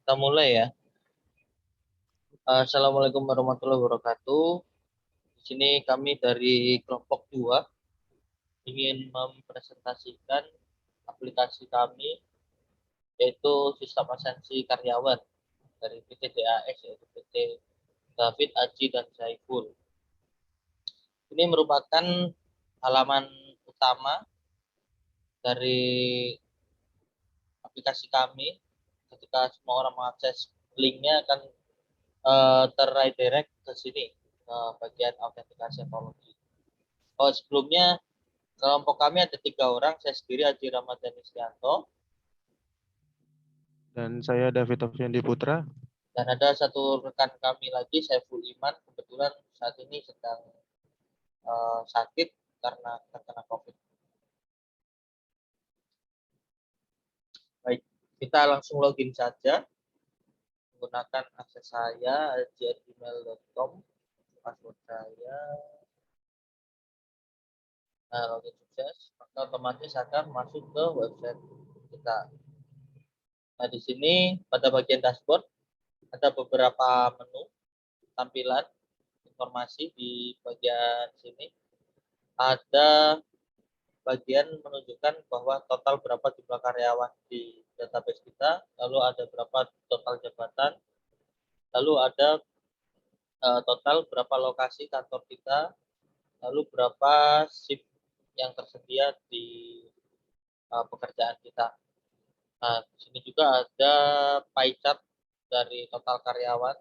Kita mulai ya. Assalamualaikum warahmatullahi wabarakatuh. Di sini kami dari kelompok 2 ingin mempresentasikan aplikasi kami yaitu sistem asensi karyawan dari PT DAS yaitu PT David Aji dan Saiful. Ini merupakan halaman utama dari aplikasi kami. Ketika semua orang mengakses linknya akan terredirect ke sini ke bagian autentikasi ekologi. Oh, sebelumnya kelompok kami ada 3 orang, saya sendiri Aji Ramadhan Istianto, Dan saya David Ofendi Putra. dan ada satu rekan kami lagi, Saiful Iman, kebetulan saat ini sedang sakit karena terkena COVID. Baik, kita langsung login saja menggunakan akses saya aji@gmail.com, password saya. Nah, login sukses, maka otomatis akan masuk ke website kita. Nah, di sini pada bagian dashboard ada beberapa menu tampilan informasi di bagian sini. Ada bagian menunjukkan bahwa total berapa jumlah karyawan di database kita, lalu ada berapa total jabatan, lalu ada total berapa lokasi kantor kita, lalu berapa shift yang tersedia di pekerjaan kita. Nah, di sini juga ada pie chart dari total karyawan.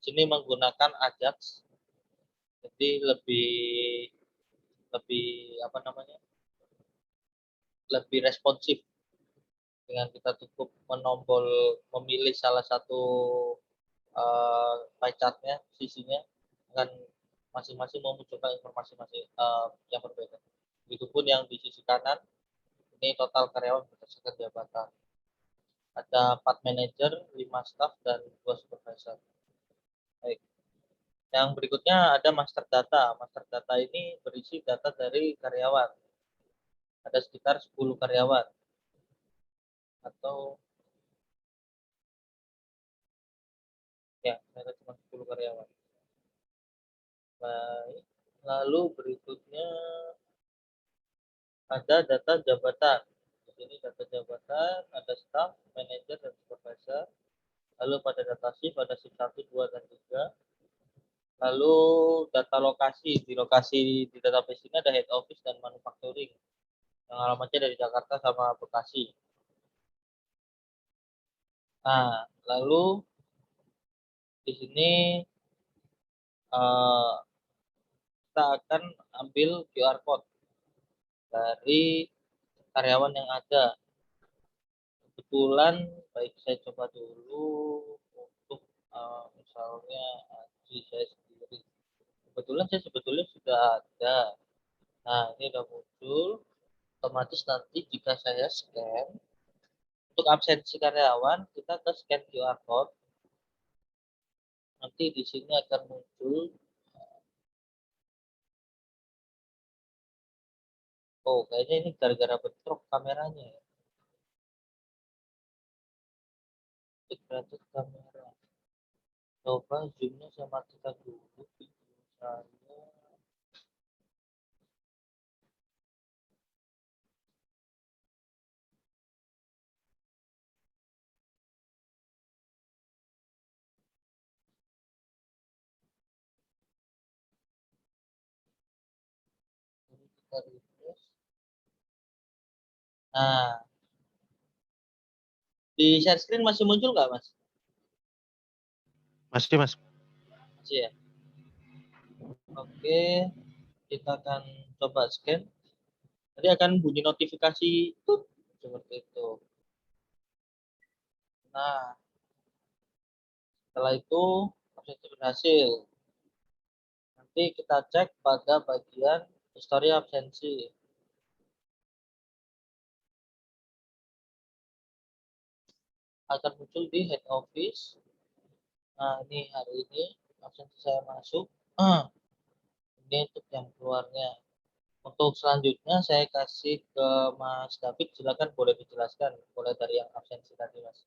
Di sini menggunakan Ajax, jadi lebih lebih apa namanya? Lebih responsif dengan kita cukup menombol memilih salah satu pie chart-nya, sisinya akan masing-masing memunculkan informasi masing yang berbeda. Begitupun yang di sisi kanan ini total karyawan berdasarkan jabatan. Ada 4 manajer, 5 staff, dan 2 supervisor. Baik. Yang berikutnya ada master data. Master data ini berisi data dari karyawan. Ada sekitar 10 karyawan. Atau ya, ada cuma 10 karyawan. Baik. Lalu berikutnya ada data jabatan. Di sini data jabatan, ada staff, manajer, dan supervisor. Lalu pada data shift ada shift 1, 2, dan 3. Lalu data lokasi. Di lokasi di database ini ada head office dan manufacturing. Yang alamatnya dari Jakarta sama Bekasi. Nah, lalu di sini kita akan ambil QR code dari karyawan yang ada. Kebetulan, baik saya coba dulu untuk misalnya Aji saya sendiri. Kebetulan saya sebetulnya sudah ada. Nah, ini udah muncul. Otomatis nanti jika saya scan, untuk absensi karyawan, kita ke scan QR code. Nanti di sini akan muncul. Oh, kayaknya ini gara-gara bentrok kameranya ya. Integrated kamera. Coba zoomnya saya matikan dulu video saya. Ini kita refresh. Nah, di share screen masih muncul nggak, Mas? Masih, Mas. Masih ya? Oke, kita akan coba scan. Nanti akan bunyi notifikasi tut, seperti itu. Nah, setelah itu absensi berhasil. Nanti kita cek pada bagian histori absensi. Akan muncul di head office. Nah, ini hari ini absensi saya masuk. Ini untuk yang keluarnya. Untuk selanjutnya saya kasih ke Mas David, silakan boleh dijelaskan, mulai dari yang absensi tadi, Mas.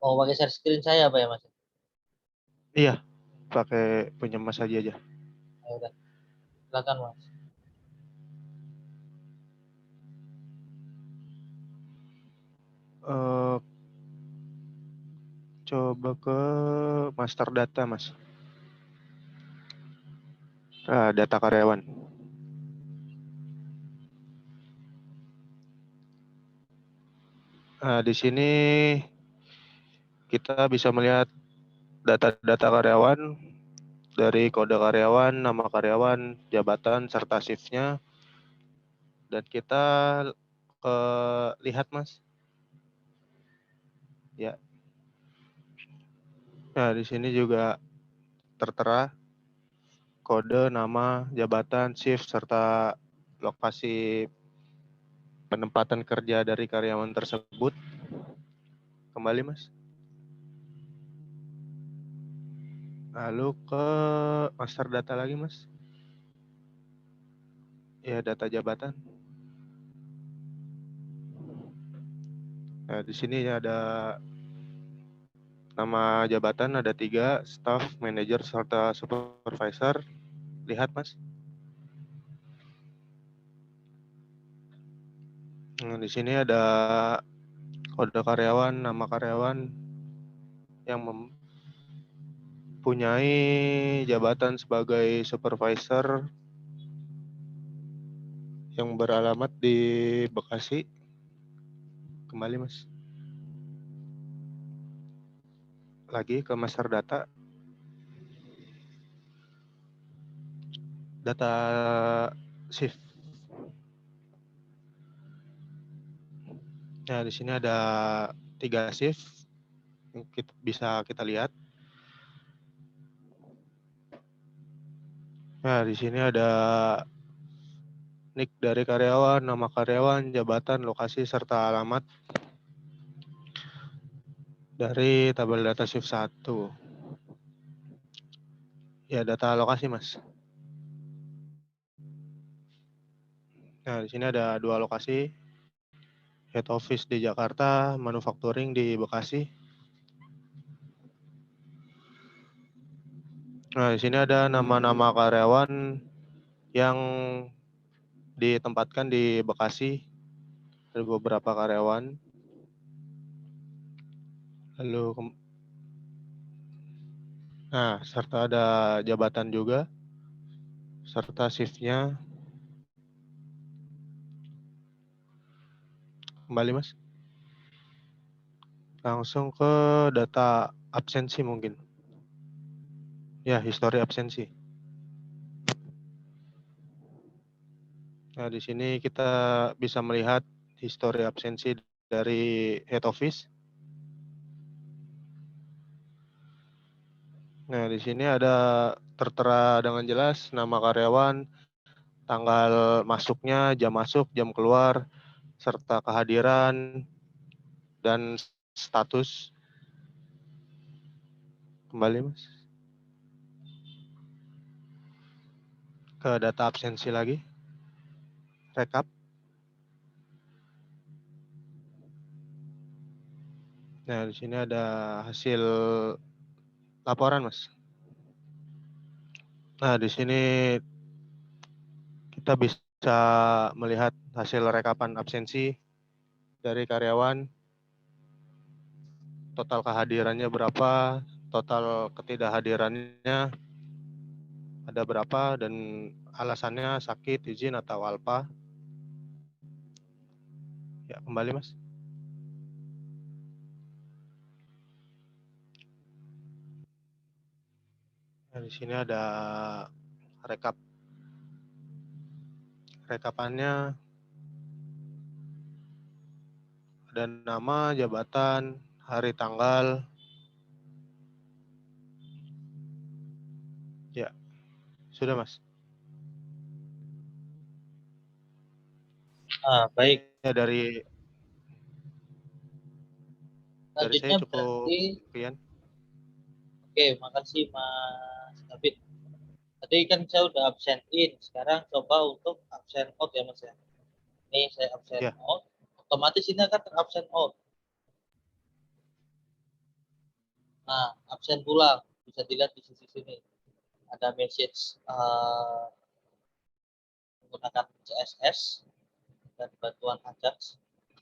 Mau pakai share screen saya apa ya Mas? Iya, pakai punya Mas Haji aja. Ya udah, silakan Mas. Eh, coba ke master data, Mas. Data karyawan. Di sini kita bisa melihat data-data karyawan dari kode karyawan, nama karyawan, jabatan, serta shift-nya. Dan kita lihat, Mas. Ya. Nah, di sini juga tertera kode, nama, jabatan, shift, serta lokasi penempatan kerja dari karyawan tersebut. Kembali, Mas. Lalu ke master data lagi, Mas. Ya, data jabatan. Nah, di sini ada nama jabatan, ada 3, staff, manager, serta supervisor. Lihat, Mas. Nah, di sini ada kode karyawan, nama karyawan yang mempunyai jabatan sebagai supervisor yang beralamat di Bekasi. Kembali, Mas. Lagi ke master data. Data shift. Nah, di sini ada 3 shift yang bisa kita lihat. Nah, di sini ada nick dari karyawan, nama karyawan, jabatan, lokasi, serta alamat dari tabel data shift 1. Ya, data lokasi, Mas. Nah, di sini ada 2 lokasi. Head office di Jakarta, manufacturing di Bekasi. Nah, di sini ada nama-nama karyawan yang ditempatkan di Bekasi. Ada beberapa karyawan. Lalu serta ada jabatan juga, serta shift-nya. Kembali, Mas. Langsung ke data absensi mungkin. Ya, histori absensi. Nah, di sini kita bisa melihat histori absensi dari head office. Nah, di sini ada tertera dengan jelas nama karyawan, tanggal masuknya, jam masuk, jam keluar, serta kehadiran dan status. Kembali, Mas. Ke data absensi lagi. Rekap. Nah, di sini ada hasil laporan, Mas. Nah, di sini kita bisa melihat hasil rekapan absensi dari karyawan, total kehadirannya berapa, total ketidakhadirannya ada berapa, dan alasannya sakit, izin, atau alpa. Ya, kembali, Mas. Nah, di sini ada rekapannya, ada nama, jabatan, hari, tanggal. Ya, sudah, Mas. Baik. Ya, dari saya Selanjutnya cukup berarti, sekian. oke, makasih Mas David. Tadi kan saya udah absen in, sekarang coba untuk absen out ya Mas ya. Ini saya absen Ya, out, otomatis ini akan terabsen out. Nah, absen pulang bisa dilihat di sisi sini. Ada message menggunakan CSS dan bantuan Ajax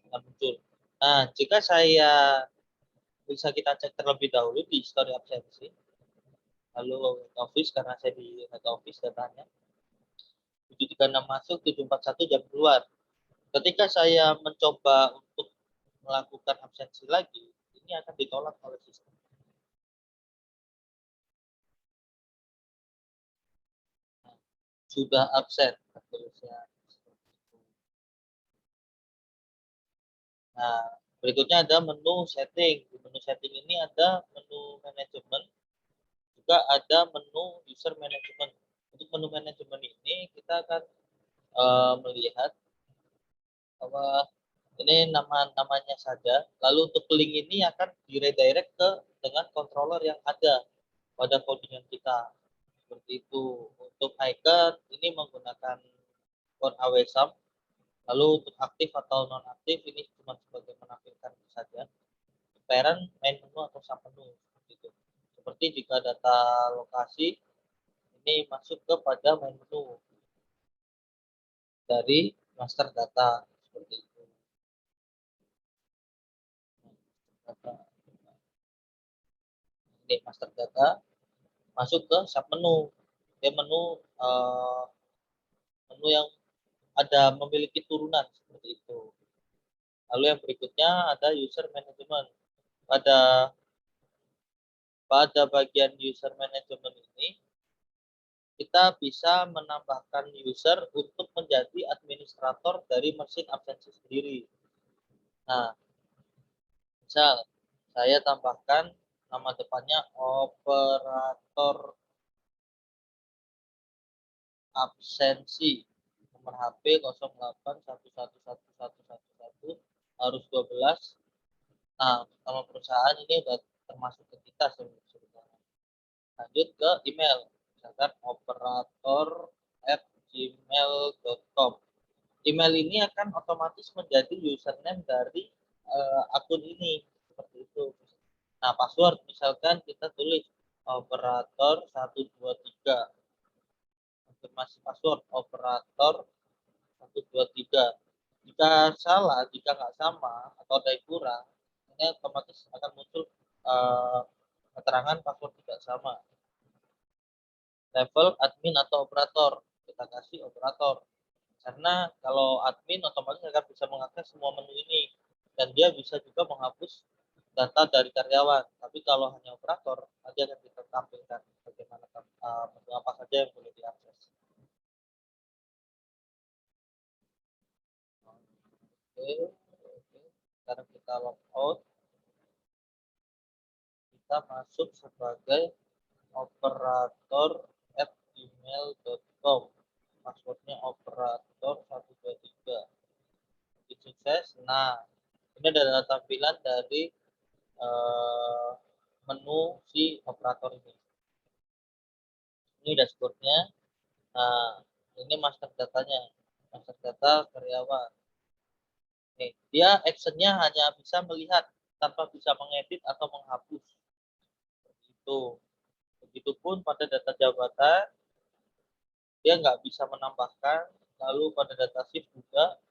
akan muncul. Nah, jika saya bisa kita cek terlebih dahulu di history absensi. Lalu office karena saya di head office datanya 736 masuk, 741 jam keluar. Ketika saya mencoba untuk melakukan absensi lagi, ini akan ditolak oleh sistem. Nah, sudah absen tulisnya. Nah, berikutnya ada menu setting. Di menu setting ini ada menu manajemen, juga ada menu user management. Untuk menu manajemen ini kita akan melihat bahwa ini namanya saja. Lalu untuk link ini akan diredirect ke dengan controller yang ada pada codingan kita. Seperti itu. Untuk icon ini menggunakan icon awesome. Lalu untuk aktif atau non aktif ini cuma sebagai menampilkan saja. Parent, main menu atau sub menu seperti itu. Seperti jika data lokasi ini masuk kepada main menu dari master data seperti itu. Ini master data masuk ke sub menu. Dia menu yang ada memiliki turunan seperti itu. Lalu yang berikutnya ada user management. Pada pada bagian user management ini kita bisa menambahkan user untuk menjadi administrator dari mesin absensi sendiri. Nah, misal saya tambahkan nama depannya operator absensi nomor HP 08111111 harus 12. Nah, nama perusahaan ini sudah termasuk ke kita sebenarnya. Lanjut ke email, misalkan operator@gmail.com. Email ini akan otomatis menjadi username dari akun ini seperti itu. Nah, password misalkan kita tulis operator 123, konfirmasi password operator 123. Jika salah, jika nggak sama atau ada yang kurang, ini otomatis akan muncul keterangan password tidak sama. Level admin atau operator, kita kasih operator. Karena kalau admin otomatis akan bisa mengakses semua menu ini dan dia bisa juga menghapus data dari karyawan. Tapi kalau hanya operator, nanti akan kita tampilkan bagaimana menu apa saja yang boleh diakses. Oke, sekarang kita log out. Kita masuk sebagai operator@gmail.com. Passwordnya operator 123. Sukses. Nah, ini adalah tampilan dari menu si operator ini. Ini dashboardnya. Nah, ini master datanya, master data karyawan. Nih, dia actionnya hanya bisa melihat tanpa bisa mengedit atau menghapus. Itu. Begitupun pada data jabatan, dia nggak bisa menambahkan. Lalu pada data shift juga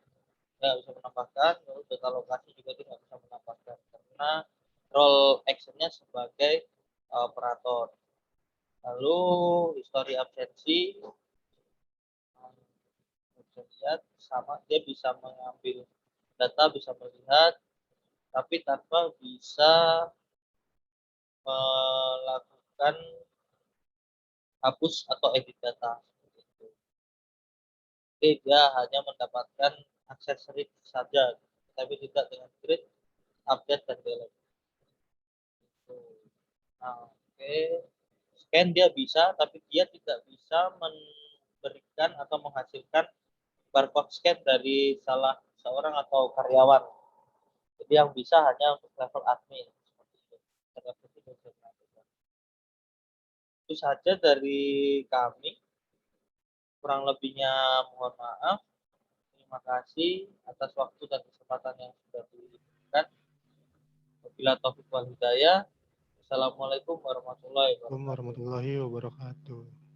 nggak bisa menambahkan. Lalu data lokasi juga dia nggak bisa menambahkan karena role actionnya sebagai operator. Lalu history absensi bisa lihat sama, dia bisa mengambil data, bisa melihat, tapi tanpa bisa melakukan hapus atau edit data. Jadi dia hanya mendapatkan akses read saja, tapi tidak dengan create, update, dan delete. Nah, oke. Scan dia bisa, tapi dia tidak bisa memberikan atau menghasilkan barcode scan dari salah seorang atau karyawan. Jadi yang bisa hanya untuk level admin seperti itu. Itu saja dari kami. Kurang lebihnya mohon maaf. Terima kasih atas waktu dan kesempatan yang sudah diberikan. Wabillahi taufiq wal hidayah. Assalamualaikum warahmatullahi wabarakatuh. Warahmatullahi wabarakatuh.